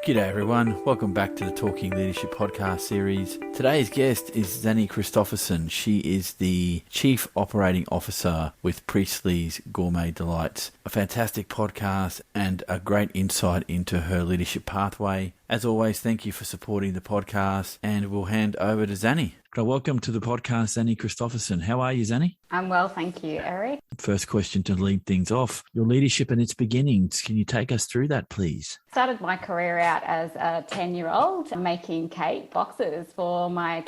G'day everyone, welcome back to the Talking Leadership podcast series. Today's guest is Xanny Christophersen. She is the Chief Operating Officer with Priestley's Gourmet Delights, a fantastic podcast and a great insight into her leadership pathway. As always, thank you for supporting the podcast, and we'll hand over to Xanny. Welcome to the podcast, Xanny Christophersen. How are you, Xanny? I'm well, thank you, Eric. First question to lead things off, your leadership and its beginnings. Can you take us through that, please? Started my career out as a 10-year-old making cake boxes for my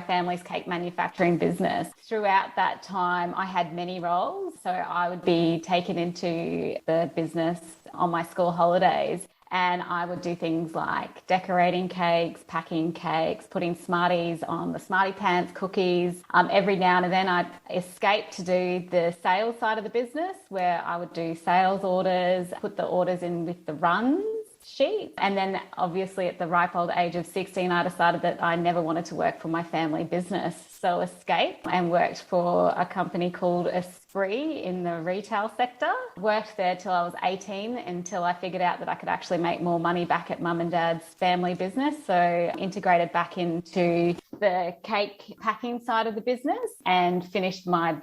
family's cake manufacturing business. Throughout that time, I had many roles. So I would be taken into the business on my school holidays. And I would do things like decorating cakes, packing cakes, putting Smarties on the Smartie Pants, cookies. Every now and then I'd escape to do the sales side of the business, where I would do sales orders, put the orders in with the runs sheet. And then obviously at the ripe old age of 16, I decided that I never wanted to work for my family business. So escape and worked for a company called Esprit in the retail sector. Worked there till I was 18 until I figured out that I could actually make more money back at mum and dad's family business. So integrated back into the cake packing side of the business and finished my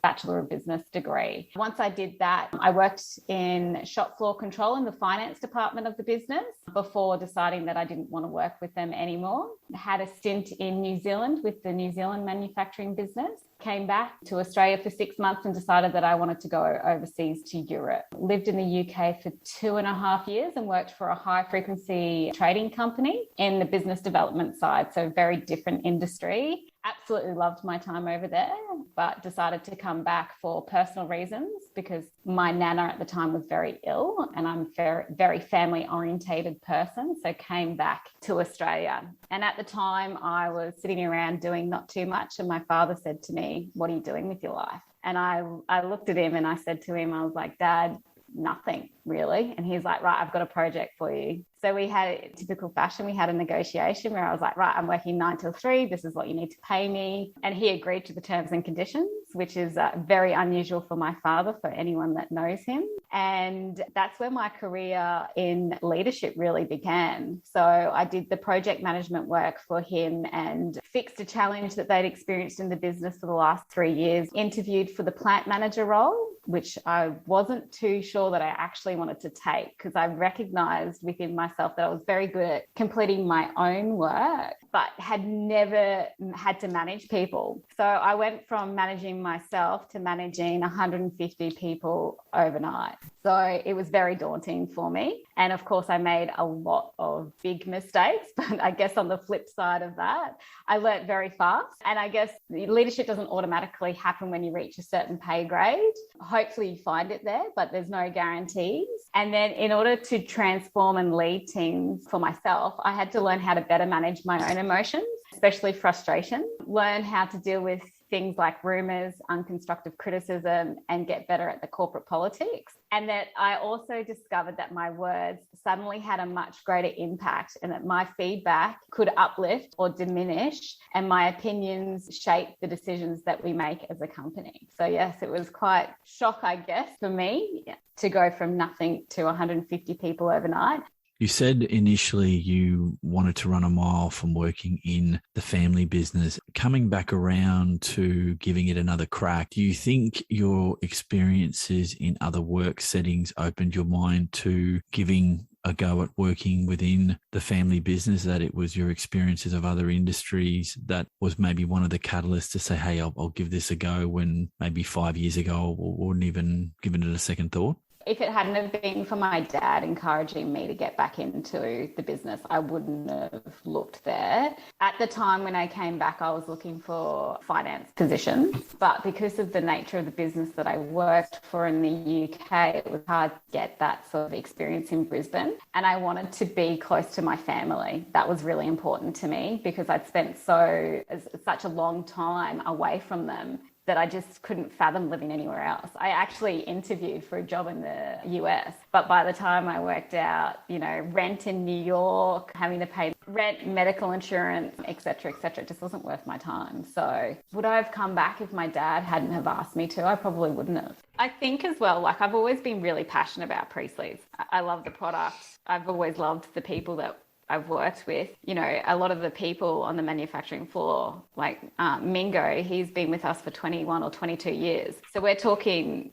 Bachelor of Business degree. Once I did that, I worked in shop floor control in the finance department of the business before deciding that I didn't want to work with them anymore. Had a stint in New Zealand with the New Zealand manufacturing business. Came back to Australia for 6 months and decided that I wanted to go overseas to Europe. Lived in the UK for 2.5 years and worked for a high frequency trading company in the business development side. So very different industry. Absolutely loved my time over there, but decided to come back for personal reasons because my nana at the time was very ill and I'm a very family orientated person. So came back to Australia. And at the time I was sitting around doing not too much. And my father said to me, "What are you doing with your life?" And I looked at him and I said to him, I was like, "Dad, nothing really." And he's like, "Right, I've got a project for you." So we had, typical fashion, we had a negotiation where I was like, "Right, I'm working 9 till 3. This is what you need to pay me." And he agreed to the terms and conditions, which is very unusual for my father, for anyone that knows him. And that's where my career in leadership really began. So I did the project management work for him and fixed a challenge that they'd experienced in the business for the last 3 years, interviewed for the plant manager role, which I wasn't too sure that I actually wanted to take because I recognized within myself that I was very good at completing my own work, but had never had to manage people. So I went from managing myself to managing 150 people overnight. So it was very daunting for me. And of course, I made a lot of big mistakes, but I guess on the flip side of that, I learnt very fast. And I guess leadership doesn't automatically happen when you reach a certain pay grade. Hopefully you find it there, but there's no guarantees. And then in order to transform and lead teams for myself, I had to learn how to better manage my own emotions, especially frustration, learn how to deal with things like rumors, unconstructive criticism, and get better at the corporate politics. And that I also discovered that my words suddenly had a much greater impact and that my feedback could uplift or diminish, and my opinions shape the decisions that we make as a company. So yes, it was quite shock, I guess, for me to go from nothing to 150 people overnight. You said initially you wanted to run a mile from working in the family business. Coming back around to giving it another crack, do you think your experiences in other work settings opened your mind to giving a go at working within the family business, that it was your experiences of other industries that was maybe one of the catalysts to say, hey, I'll give this a go, when maybe 5 years ago I wouldn't even given it a second thought? If it hadn't have been for my dad encouraging me to get back into the business, I wouldn't have looked there. At the time when I came back, I was looking for finance positions, but because of the nature of the business that I worked for in the UK, it was hard to get that sort of experience in Brisbane. And I wanted to be close to my family. That was really important to me because I'd spent such a long time away from them. that I just couldn't fathom living anywhere else. I actually interviewed for a job in the US, but by the time I worked out, rent in New York, having to pay rent, medical insurance, etc., it just wasn't worth my time. So would I have come back if my dad hadn't have asked me to? I probably wouldn't have. I think as well, I've always been really passionate about Priestley's. I love the product. I've always loved the people that I've worked with. A lot of the people on the manufacturing floor, like Mingo, he's been with us for 21 or 22 years. So we're talking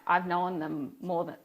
I've known them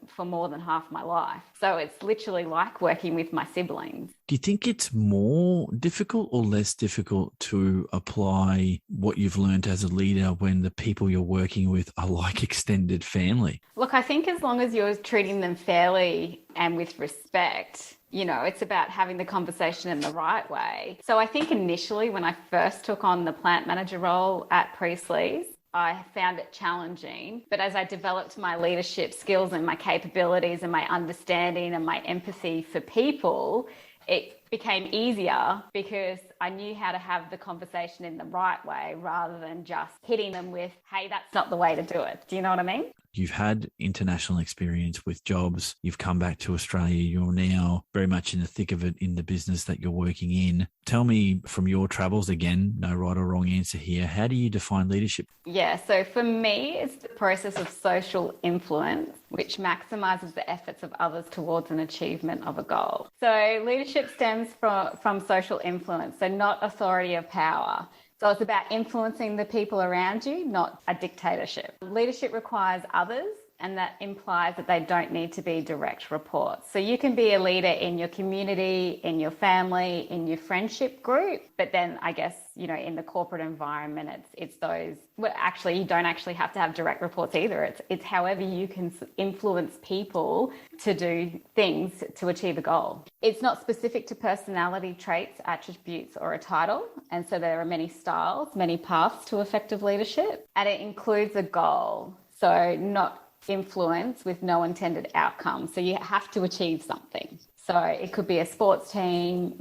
for more than half my life. So it's literally like working with my siblings. Do you think it's more difficult or less difficult to apply what you've learned as a leader when the people you're working with are like extended family? Look, I think as long as you're treating them fairly and with respect, it's about having the conversation in the right way. So I think initially when I first took on the plant manager role at Priestley's, I found it challenging. But as I developed my leadership skills and my capabilities and my understanding and my empathy for people, it became easier because I knew how to have the conversation in the right way rather than just hitting them with, hey, that's not the way to do it. Do you know what I mean? You've had international experience with jobs. You've come back to Australia. You're now very much in the thick of it in the business that you're working in. Tell me from your travels, again, no right or wrong answer here, how do you define leadership? Yeah, so for me, it's the process of social influence, which maximizes the efforts of others towards an achievement of a goal. So leadership stems from social influence, so not authority or power. So it's about influencing the people around you, not a dictatorship. Leadership requires others, and that implies that they don't need to be direct reports. So you can be a leader in your community, in your family, in your friendship group, but then I guess, in the corporate environment, it's those, well, actually, you don't actually have to have direct reports either. It's however you can influence people to do things to achieve a goal. It's not specific to personality traits, attributes, or a title. And so there are many styles, many paths to effective leadership, and it includes a goal. So not influence with no intended outcome. So you have to achieve something. So it could be a sports team,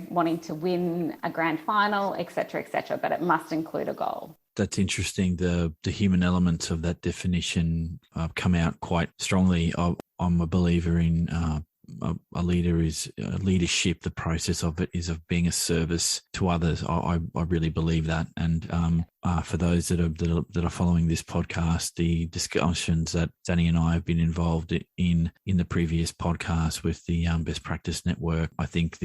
wanting to win a grand final, et cetera, but it must include a goal. That's interesting. The human elements of that definition come out quite strongly. I'm a believer in a leader is leadership. The process of it is of being a service to others. I really believe that. And for those that are following this podcast, the discussions that Xanny and I have been involved in the previous podcast with the Best Practice Network, I think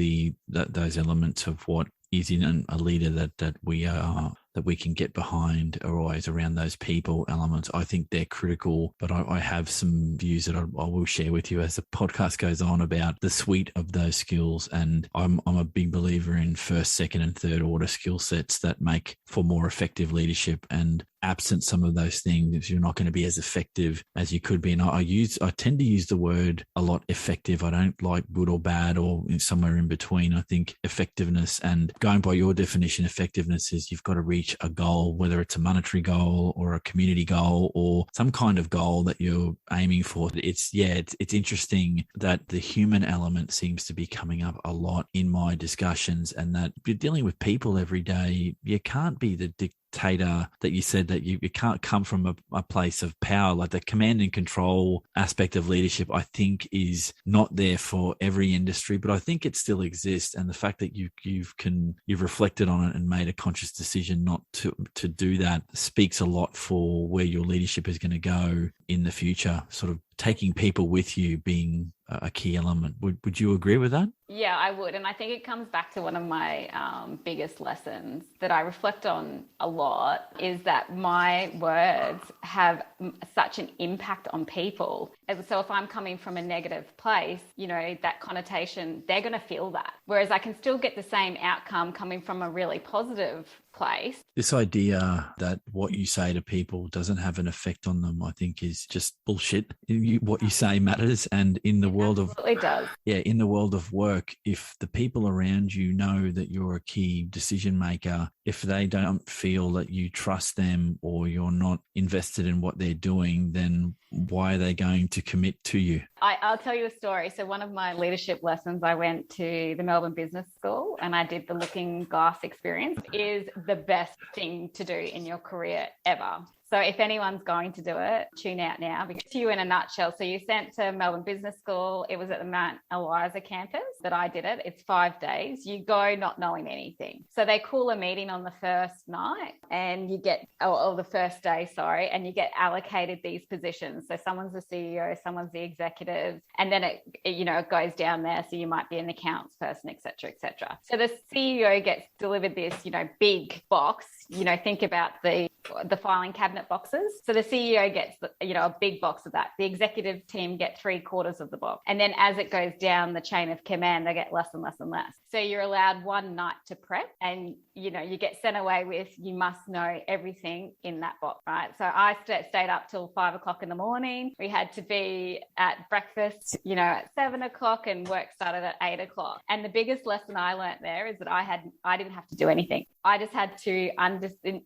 those elements of what is in a leader that we can get behind are always around those people elements. I think they're critical, but I have some views that I will share with you as the podcast goes on about the suite of those skills. And I'm a big believer in first, second, and third order skill sets that make for more effective leadership. And absent some of those things, you're not going to be as effective as you could be. And I tend to use the word a lot, effective. I don't like good or bad or somewhere in between. I think effectiveness, and going by your definition, effectiveness is you've got to reach a goal, whether it's a monetary goal or a community goal or some kind of goal that you're aiming for. It's interesting that the human element seems to be coming up a lot in my discussions, and that you're dealing with people every day. You can't be the dictator that you said, that you can't come from a place of power. Like the command and control aspect of leadership, I think is not there for every industry, but I think it still exists. And the fact that you've reflected on it and made a conscious decision not to do that speaks a lot for where your leadership is going to go in the future, sort of taking people with you being a key element. Would you agree with that? Yeah, I would. And I think it comes back to one of my biggest lessons that I reflect on a lot, is that my words have such an impact on people. And so if I'm coming from a negative place, that connotation, they're going to feel that. Whereas I can still get the same outcome coming from a really positive place. This idea that what you say to people doesn't have an effect on them, I think, is just bullshit. What you say matters. And in the world of, it does. Yeah, in the world of work, if the people around you know that you're a key decision maker, if they don't feel that you trust them or you're not invested in what they're doing, then why are they going to commit to you? I'll tell you a story. So one of my leadership lessons, I went to the Melbourne Business School and I did the Looking Glass experience. It is the best thing to do in your career ever. So if anyone's going to do it, tune out now. Because to you in a nutshell, so you sent to Melbourne Business School. It was at the Mount Eliza campus that I did it. It's 5 days. You go not knowing anything. So they call a meeting on the first night and you get, or the first day, sorry, and you get allocated these positions. So someone's the CEO, someone's the executive, and then it goes down there. So you might be an accounts person, et cetera, et cetera. So the CEO gets delivered this, big box, think about the filing cabinet boxes. So the CEO gets, a big box of that. The executive team get 3/4 of the box. And then as it goes down the chain of command, they get less and less and less. So you're allowed one night to prep and, you get sent away with, you must know everything in that box, right? So I stayed up till 5 o'clock in the morning. We had to be at breakfast, at 7 o'clock, and work started at 8 o'clock. And the biggest lesson I learned there is that I didn't have to do anything. I just had to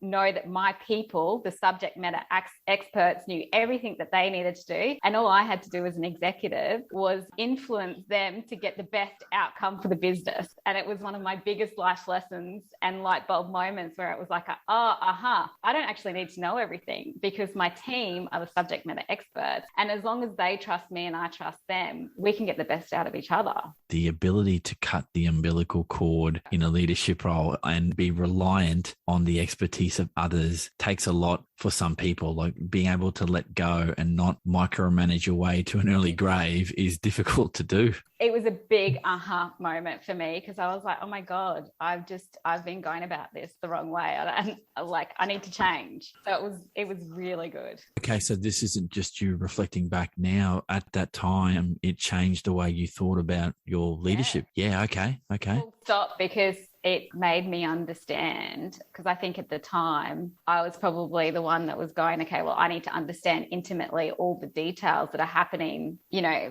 know that my people, the subject matter experts, knew everything that they needed to do. And all I had to do as an executive was influence them to get the best outcome for the business. And it was one of my biggest life lessons and light bulb moments where it was like, I don't actually need to know everything because my team are the subject matter experts. And as long as they trust me and I trust them, we can get the best out of each other. The ability to cut the umbilical cord in a leadership role and be reliant on the expertise of others takes a lot for some people. Like being able to let go and not micromanage your way to an early grave is difficult to do. It was a big moment for me because I was like, oh my God, I've been going about this the wrong way. I need to change. So it was really good. Okay. So this isn't just you reflecting back now. At that time, it changed the way you thought about your leadership. Yeah. Okay. Full stop, because it made me understand, because I think at the time I was probably the one that was going, okay, well, I need to understand intimately all the details that are happening,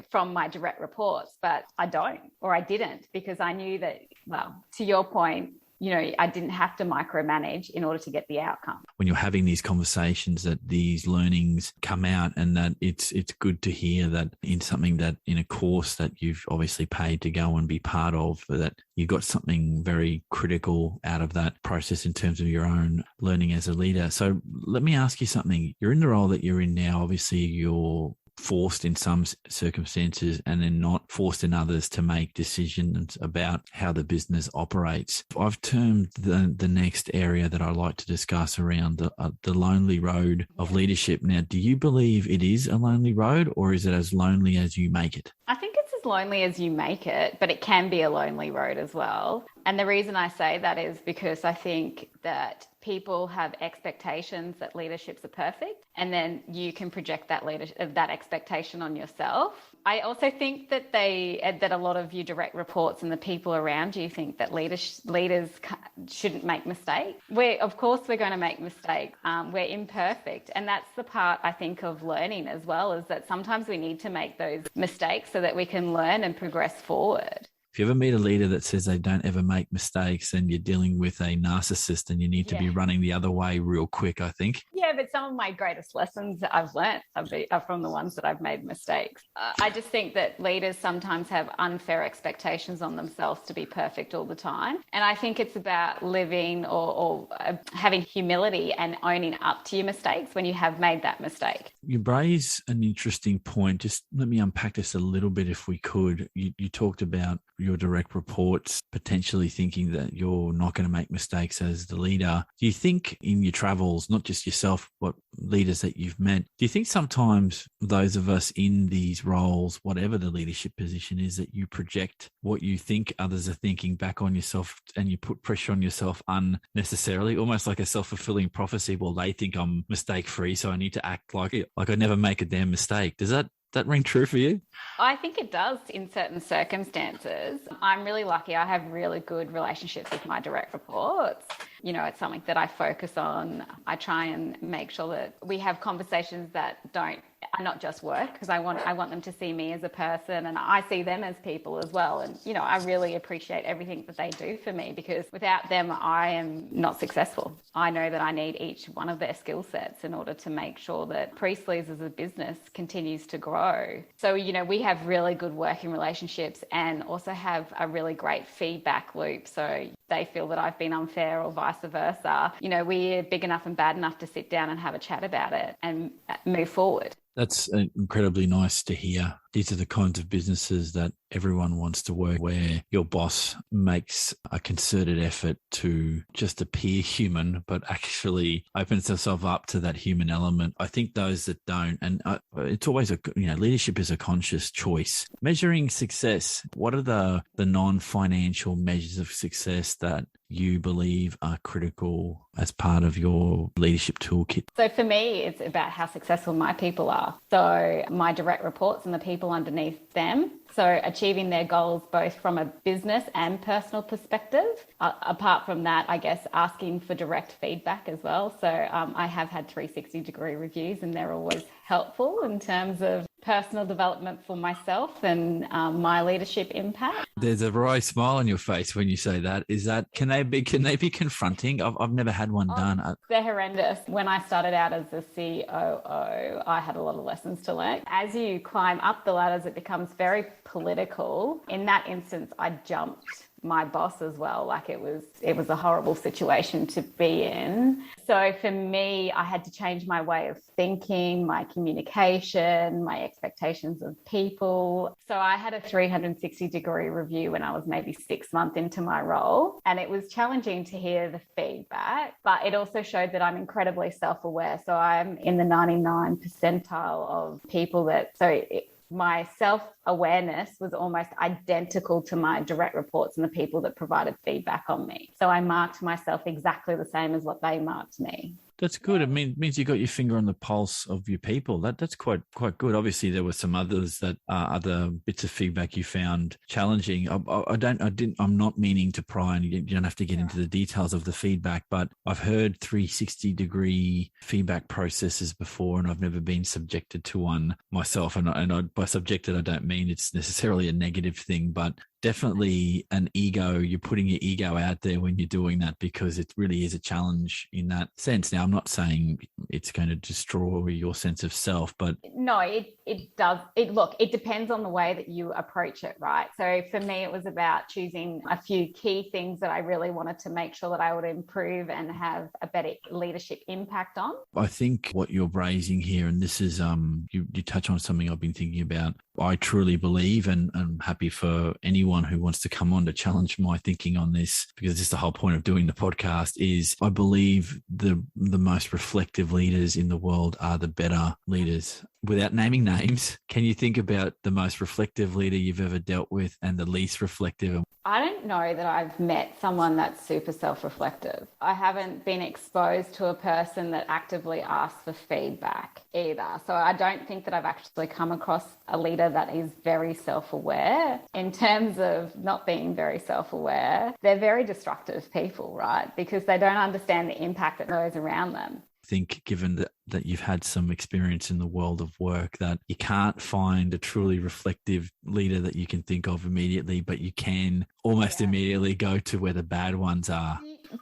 from my direct reports, but I don't, or I didn't, because I knew that, well, to your point, I didn't have to micromanage in order to get the outcome. When you're having these conversations, that these learnings come out, and that it's good to hear that in something that in a course that you've obviously paid to go and be part of, that you got something very critical out of that process in terms of your own learning as a leader. So let me ask you something. You're in the role that you're in now. Obviously, you're forced in some circumstances and then not forced in others to make decisions about how the business operates. I've termed the next area that I like to discuss around the lonely road of leadership. Now, do you believe it is a lonely road, or is it as lonely as you make it? I think it's as lonely as you make it, but it can be a lonely road as well. And the reason I say that is because I think that people have expectations that leaderships are perfect, and then you can project that expectation on yourself. I also think that that a lot of your direct reports and the people around you think that leaders shouldn't make mistakes. Of course we're going to make mistakes. We're imperfect, and that's the part I think of learning as well, is that sometimes we need to make those mistakes so that we can learn and progress forward. If you ever meet a leader that says they don't ever make mistakes, and you're dealing with a narcissist, and you need to be running the other way real quick, I think. Yeah, but some of my greatest lessons that I've learned are from the ones that I've made mistakes. I just think that leaders sometimes have unfair expectations on themselves to be perfect all the time. And I think it's about living or having humility and owning up to your mistakes when you have made that mistake. You raise an interesting point. Just let me unpack this a little bit if we could. You talked about your direct reports potentially thinking that you're not going to make mistakes as the leader. Do you think in your travels, not just yourself, but leaders that you've met, do you think sometimes those of us in these roles, whatever the leadership position is, that you project what you think others are thinking back on yourself, and you put pressure on yourself unnecessarily, almost like a self-fulfilling prophecy? Well, they think I'm mistake-free, so I need to act like I never make a damn mistake. Does that ring true for you? I think it does in certain circumstances. I'm really lucky. I have really good relationships with my direct reports. It's something that I focus on. I try and make sure that we have conversations that don't not just work, because I want them to see me as a person, and I see them as people as well. And, you know, I really appreciate everything that they do for me, because without them, I am not successful. I know that I need each one of their skill sets in order to make sure that Priestley's as a business continues to grow. So, you know, we have really good working relationships and also have a really great feedback loop. So they feel that I've been unfair or vice versa. You know, we're big enough and bad enough to sit down and have a chat about it and move forward. That's incredibly nice to hear. These are the kinds of businesses that everyone wants to work, where your boss makes a concerted effort to just appear human, but actually opens herself up to that human element. I think those that don't, and it's always leadership is a conscious choice. Measuring success, what are the non-financial measures of success that you believe are critical as part of your leadership toolkit? So for me, it's about how successful my people are. So my direct reports and the people underneath them. So achieving their goals both from a business and personal perspective. Apart from that, I guess asking for direct feedback as well. So I have had 360-degree reviews, and they're always helpful in terms of personal development for myself and my leadership impact. There's a wry smile on your face when you say that. Is that can they be confronting? I've never had one done. They're horrendous. When I started out as a COO, I had a lot of lessons to learn. As you climb up the ladders, it becomes very political. In that instance, I jumped my boss as well. Like it was a horrible situation to be in. So for me, I had to change my way of thinking, my communication, my expectations of people. So I had a 360-degree review when I was maybe 6 months into my role. And it was challenging to hear the feedback, but it also showed that I'm incredibly self-aware. So I'm in the 99 percentile of people my self-awareness was almost identical to my direct reports and the people that provided feedback on me. So I marked myself exactly the same as what they marked me. That's good. It means you got your finger on the pulse of your people. That's quite good. Obviously, there were some others that other bits of feedback you found challenging. I'm not meaning to pry, and you don't have to get into the details of the feedback. But I've heard 360-degree feedback processes before, and I've never been subjected to one myself. And by subjected, I don't mean it's necessarily a negative thing, but definitely an ego. You're putting your ego out there when you're doing that, because it really is a challenge in that sense. Now, I'm not saying it's going to destroy your sense of self, but no, it does. It depends on the way that you approach it, right? So for me, it was about choosing a few key things that I really wanted to make sure that I would improve and have a better leadership impact on. I think what you're raising here, and this is you touch on something I've been thinking about. I truly believe, and I'm happy for anyone who wants to come on to challenge my thinking on this, because this is the whole point of doing the podcast, is I believe the most reflective leaders in the world are the better leaders. Without naming names, can you think about the most reflective leader you've ever dealt with and the least reflective? I don't know that I've met someone that's super self-reflective. I haven't been exposed to a person that actively asks for feedback either. So I don't think that I've actually come across a leader that is very self-aware. In terms of not being very self-aware, they're very destructive people, right? Because they don't understand the impact that goes around them. I think given that you've had some experience in the world of work, that you can't find a truly reflective leader that you can think of immediately, but you can almost immediately go to where the bad ones are.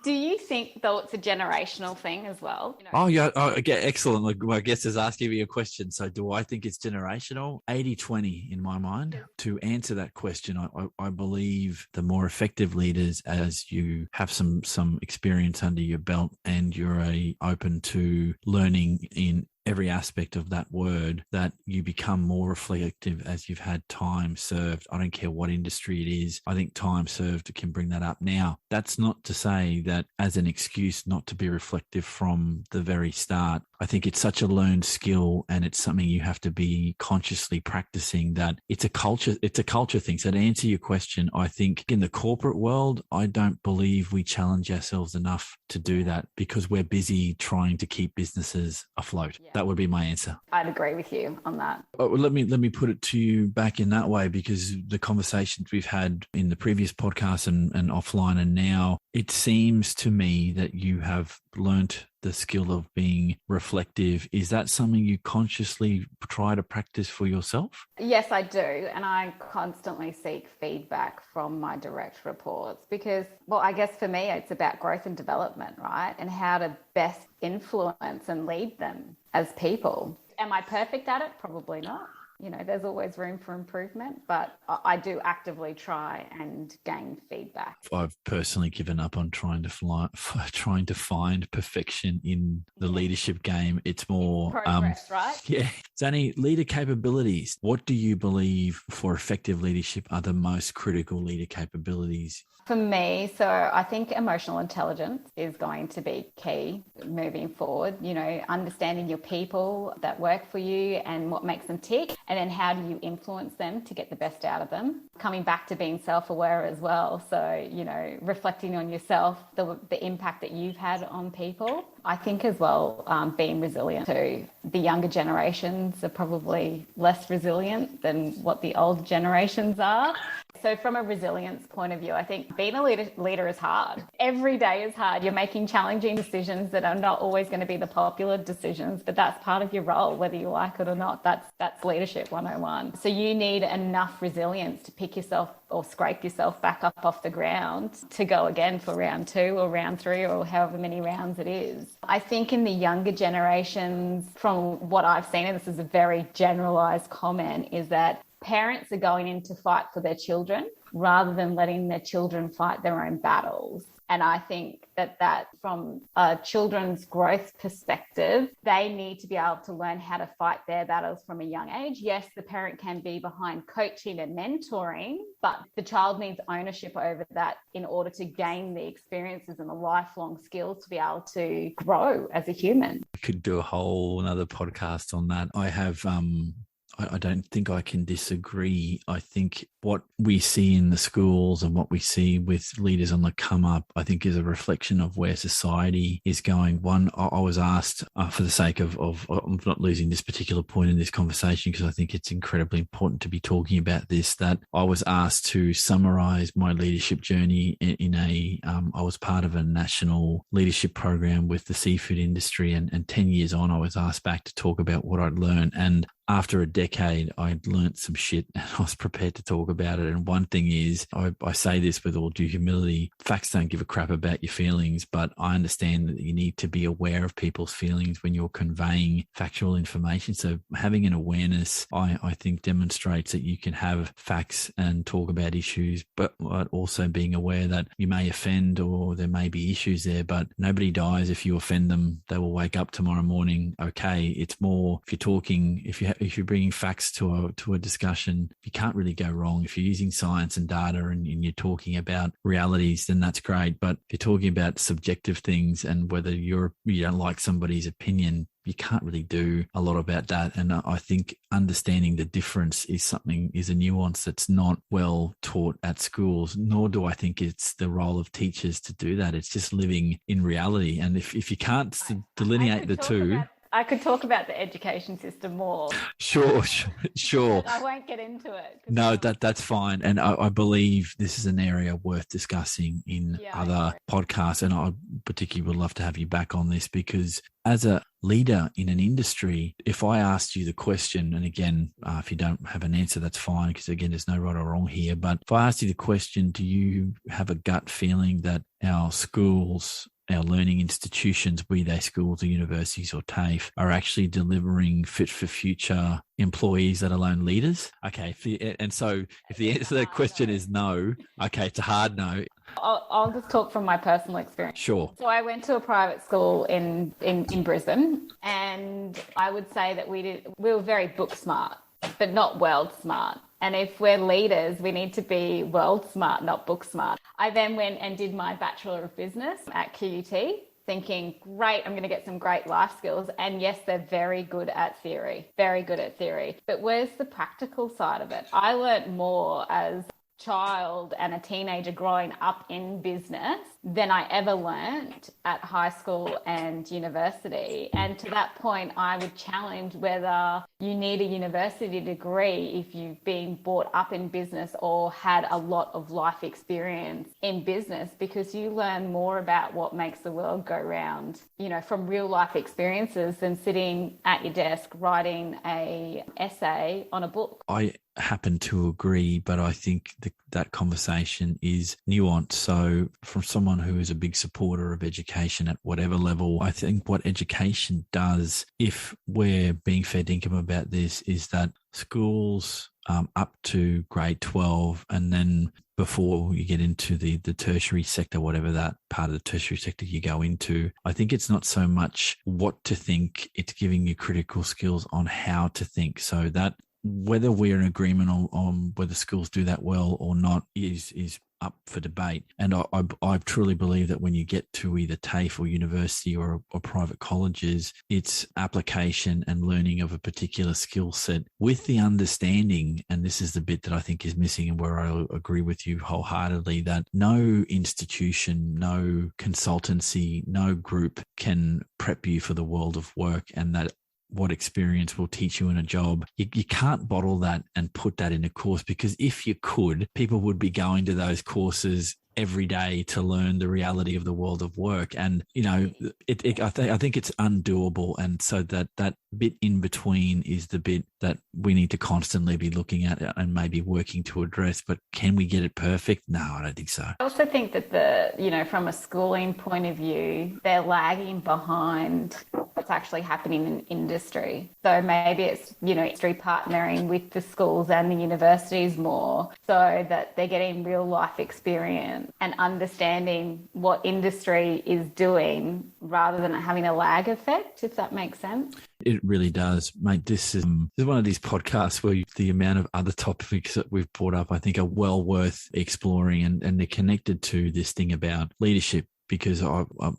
Do you think, though, it's a generational thing as well? Oh, yeah. Oh, okay, excellent. Like, my guest is asking me a question. So do I think it's generational? 80-20 in my mind. To answer that question, I believe the more effective leaders, as you have some experience under your belt and you're open to learning in every aspect of that word, that you become more reflective as you've had time served. I don't care what industry it is. I think time served can bring that up. Now, that's not to say that as an excuse not to be reflective from the very start. I think it's such a learned skill, and it's something you have to be consciously practicing. That it's a culture thing. So to answer your question, I think in the corporate world, I don't believe we challenge ourselves enough to do that, because we're busy trying to keep businesses afloat. Yeah. That would be my answer. I'd agree with you on that. Let me put it to you back in that way, because the conversations we've had in the previous podcast and offline and now, it seems to me that you have learnt the skill of being reflective. Is that something you consciously try to practice for yourself? Yes, I do. And I constantly seek feedback from my direct reports because, well, I guess for me, it's about growth and development, right? And how to best influence and lead them as people. Am I perfect at it? Probably not. You know, there's always room for improvement, but I do actively try and gain feedback. I've personally given up on trying to find perfection in the leadership game. It's more progress, right? Yeah. Xanny, leader capabilities. What do you believe for effective leadership are the most critical leader capabilities? For me, so I think emotional intelligence is going to be key moving forward. You know, understanding your people that work for you and what makes them tick, and then how do you influence them to get the best out of them. Coming back to being self-aware as well. So, you know, reflecting on yourself, the impact that you've had on people. I think as well, being resilient too. The younger generations are probably less resilient than what the older generations are. So from a resilience point of view, I think being a leader is hard. Every day is hard. You're making challenging decisions that are not always going to be the popular decisions, but that's part of your role, whether you like it or not. That's leadership 101. So you need enough resilience to pick yourself or scrape yourself back up off the ground to go again for round 2 or round 3 or however many rounds it is. I think in the younger generations, from what I've seen, and this is a very generalized comment, is that parents are going in to fight for their children rather than letting their children fight their own battles. And I think that from a children's growth perspective, they need to be able to learn how to fight their battles from a young age. Yes, the parent can be behind coaching and mentoring, but the child needs ownership over that in order to gain the experiences and the lifelong skills to be able to grow as a human. I could do a whole another podcast on that. I don't think I can disagree. I think what we see in the schools and what we see with leaders on the come up, I think is a reflection of where society is going. One, I was asked, for the sake of I'm not losing this particular point in this conversation because I think it's incredibly important to be talking about this, that I was asked to summarize my leadership journey I was part of a national leadership program with the seafood industry, and 10 years on, I was asked back to talk about what I'd learned. And after a decade, I'd learnt some shit and I was prepared to talk about it. And one thing is, I say this with all due humility, facts don't give a crap about your feelings, but I understand that you need to be aware of people's feelings when you're conveying factual information. So having an awareness, I think, demonstrates that you can have facts and talk about issues, but also being aware that you may offend or there may be issues there, but nobody dies if you offend them. They will wake up tomorrow morning okay. It's more, if you're talking, if you're bringing facts to a discussion, you can't really go wrong. If you're using science and data and you're talking about realities, then that's great. But if you're talking about subjective things and whether you don't like somebody's opinion, you can't really do a lot about that. And I think understanding the difference is a nuance that's not well taught at schools, nor do I think it's the role of teachers to do that. It's just living in reality. And if you can't delineate the two... I could talk about the education system more. Sure. I won't get into it. No, that's fine. And I believe this is an area worth discussing in other podcasts. And I particularly would love to have you back on this, because as a leader in an industry, if I asked you the question, and again, if you don't have an answer, that's fine, because again, there's no right or wrong here. But if I asked you the question, do you have a gut feeling that our schools, our learning institutions, be they schools or universities or TAFE, are actually delivering fit for future employees, let alone leaders? Okay. If the answer to that question is no, okay, it's a hard no. I'll just talk from my personal experience. Sure. So I went to a private school in Brisbane, and I would say that we were very book smart, but not world smart. And if we're leaders, we need to be world smart, not book smart. I then went and did my Bachelor of Business at QUT, thinking, great, I'm going to get some great life skills. And yes, they're very good at theory. But where's the practical side of it? I learnt more as child and a teenager growing up in business than I ever learned at high school and university. And to that point, I would challenge whether you need a university degree if you've been brought up in business or had a lot of life experience in business, because you learn more about what makes the world go round, you know, from real life experiences than sitting at your desk writing an essay on a book. I happen to agree, but I think that conversation is nuanced. So from someone who is a big supporter of education at whatever level, I think what education does, if we're being fair dinkum about this, is that schools up to grade 12, and then before you get into the tertiary sector, whatever that part of the tertiary sector you go into, I think it's not so much what to think, it's giving you critical skills on how to think. So that whether we're in agreement on whether schools do that well or not is up for debate. And I truly believe that when you get to either TAFE or university or private colleges, it's application and learning of a particular skill set with the understanding, and this is the bit that I think is missing and where I agree with you wholeheartedly, that no institution, no consultancy, no group can prep you for the world of work, and that what experience will teach you in a job. You can't bottle that and put that in a course, because if you could, people would be going to those courses every day to learn the reality of the world of work. And, you know, I think it's undoable. And so that bit in between is the bit that we need to constantly be looking at and maybe working to address. But can we get it perfect? No, I don't think so. I also think that from a schooling point of view, they're lagging behind what's actually happening in industry. So maybe it's, industry partnering with the schools and the universities more so that they're getting real life experience and understanding what industry is doing rather than having a lag effect, if that makes sense. It really does, mate. This is one of these podcasts where the amount of other topics that we've brought up, I think, are well worth exploring, and they're connected to this thing about leadership. Because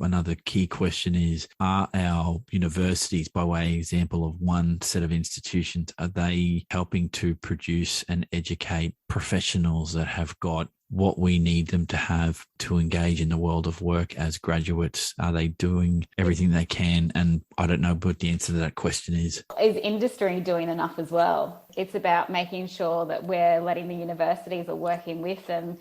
another key question is, are our universities, by way of example of one set of institutions, are they helping to produce and educate professionals that have got what we need them to have to engage in the world of work as graduates? Are they doing everything they can? And I don't know what the answer to that question is. Is industry doing enough as well? It's about making sure that we're letting the universities are working with them,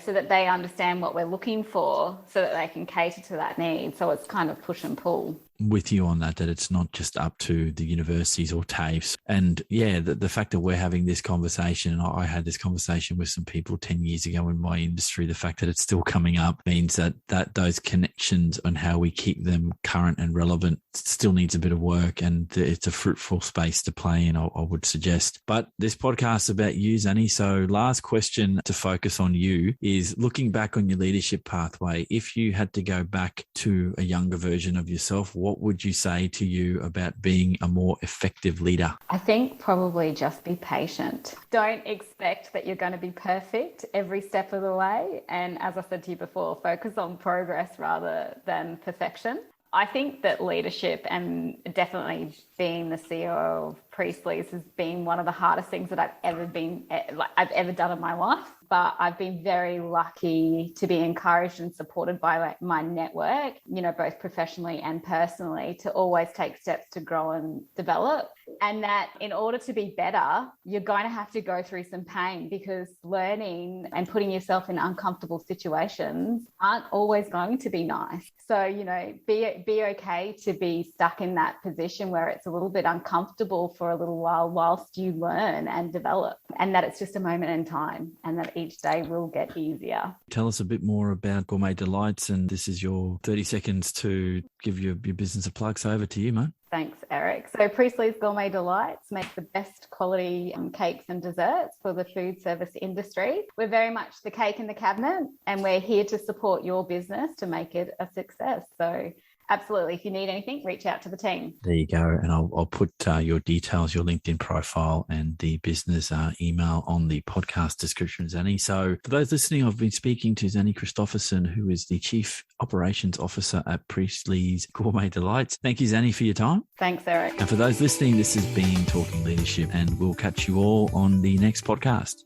so that they understand what we're looking for so that they can cater to that need. So it's kind of push and pull. With you on that it's not just up to the universities or TAFEs. And yeah, the fact that we're having this conversation, and I had this conversation with some people 10 years ago in my industry, the fact that it's still coming up means that those connections and how we keep them current and relevant still needs a bit of work, and it's a fruitful space to play in, I would suggest. But this podcast is about you, Xanny. So last question to focus on you is, looking back on your leadership pathway, if you had to go back to a younger version of yourself, what would you say to you about being a more effective leader? I think probably just be patient. Don't expect that you're going to be perfect every step of the way. And as I said to you before, focus on progress rather than perfection. I think that leadership, and definitely being the CEO of Priestley's, has been one of the hardest things that I've ever done in my life. But I've been very lucky to be encouraged and supported by my network, both professionally and personally, to always take steps to grow and develop. And that in order to be better, you're going to have to go through some pain, because learning and putting yourself in uncomfortable situations aren't always going to be nice. So, be okay to be stuck in that position where it's a little bit uncomfortable for a little while whilst you learn and develop, and that it's just a moment in time, and that each day will get easier. Tell us a bit more about Gourmet Delights, and this is your 30 seconds to give your business a plug. So over to you, mate. Thanks, Eric. So Priestley's Gourmet Delights make the best quality cakes and desserts for the food service industry. We're very much the cake in the cabinet, and we're here to support your business to make it a success. So absolutely, if you need anything, reach out to the team. There you go. And I'll put your details, your LinkedIn profile and the business email on the podcast description, Xanny. So for those listening, I've been speaking to Xanny Christophersen, who is the Chief Operations Officer at Priestley's Gourmet Delights. Thank you, Xanny, for your time. Thanks, Eric. And for those listening, this has been Talking Leadership, and we'll catch you all on the next podcast.